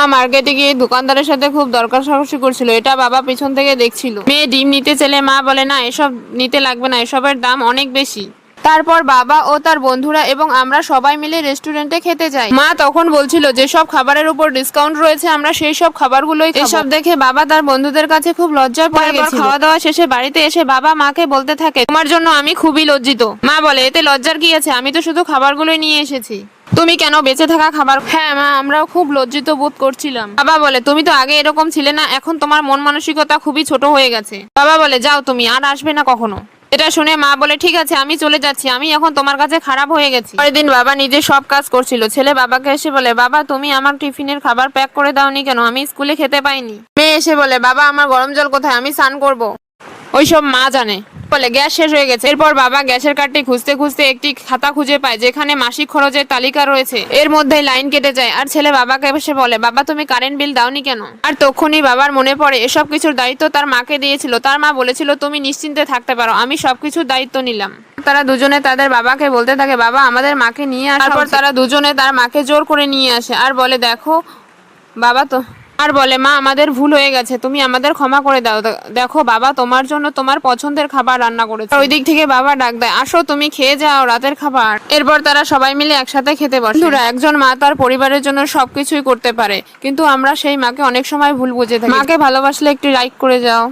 মা মার্কেটে গিয়ে দোকানদারের সাথে খুব দরকার সাহসী করছিল, এটা বাবা পিছন থেকে দেখছিল। মেয়ে ডিম নিতে চাইলে মা বলে না, এসব নিতে লাগবে না, এসবের দাম অনেক বেশি। তারপর বাবা ও তার বন্ধুরা এবং আমরা সবাই মিলে রেস্টুরেন্টে খেতে যাই। মা তখন বলছিল যে সব খাবারের উপর ডিসকাউন্ট রয়েছে, আমরা সেই সব খাবারগুলোই খাবো। এসব দেখে বাবা তার বন্ধুদের কাছে খুব লজ্জায় পড়ে গেছিল। খাওয়া দাওয়া শেষে বাড়িতে এসে বাবা মাকে বলতে থাকে, তোমার জন্য আমি খুবই লজ্জিত। মা বলে, এতে লজ্জার কি আছে, আমি তো শুধু খাবারগুলোই নিয়ে এসেছি, তুমি কেন বেঁচে থাকা খাবার। হ্যাঁ মা, আমরাও খুব লজ্জিত বোধ করছিলাম। বাবা বলে, তুমি তো আগে এরকম ছিলে না, এখন তোমার মন মানসিকতা খুবই ছোট হয়ে গেছে। বাবা বলে, যাও তুমি, আর আসবে না কখনো। এটা শুনে মা বলে, ঠিক আছে আমি চলে যাচ্ছি, আমি এখন তোমার কাছে খারাপ হয়ে গেছি। পরের দিন বাবা নিজে সব কাজ করছিল। ছেলে বাবাকে এসে বলে, বাবা তুমি আমার টিফিনের খাবার প্যাক করে দাওনি কেন, আমি স্কুলে খেতে পাইনি। মেয়ে এসে বলে, বাবা আমার গরম জল কোথায়, আমি স্নান করবো। ওইসব মা জানে। বলে, গ্যাস শেষ হয়ে গেছে। এরপর বাবা গ্যাসের কার্ডটি খুঁজতে খুঁজতে একটি খাতা খুঁজে পায় যেখানে মাসিক খরচের তালিকা রয়েছে। এর মধ্যে লাইন কেটে যায় আর ছেলে বাবাকে এসে বলে, বাবা তুমি কারেন্ট বিল দাওনি কেন। আর তখনই বাবার মনে পড়ে এসব কিছুর দায়িত্ব তার মাকে দিয়েছিল। তার মা বলেছিল, তুমি নিশ্চিন্তে থাকতে পারো, আমি সবকিছুর দায়িত্ব নিলাম। তারা দুজনে তাদের বাবাকে বলতে থাকে, বাবা আমাদের মাকে নিয়ে আসো। তারপর তারা দুজনে তার মাকে জোর করে নিয়ে আসে আর বলে, দেখো বাবা তো আর বলে, মা আমাদের ভুল হয়ে গেছে, তুমি আমাদের ক্ষমা করে দাও। দেখো বাবা তোমার জন্য তোমার পছন্দের খাবার রান্না করেছে। ওই দিক থেকে বাবা ডাক দেয়, আসো তুমি খেয়ে যাও রাতের খাবার। এরপর তারা সবাই মিলে একসাথে খেতে বসে। বন্ধুরা, একজন মা তার পরিবারের জন্য সবকিছুই করতে পারে, কিন্তু আমরা সেই মাকে অনেক সময় ভুল বুঝে থাকি। মাকে ভালোবাসলে একটি লাইক করে যাও।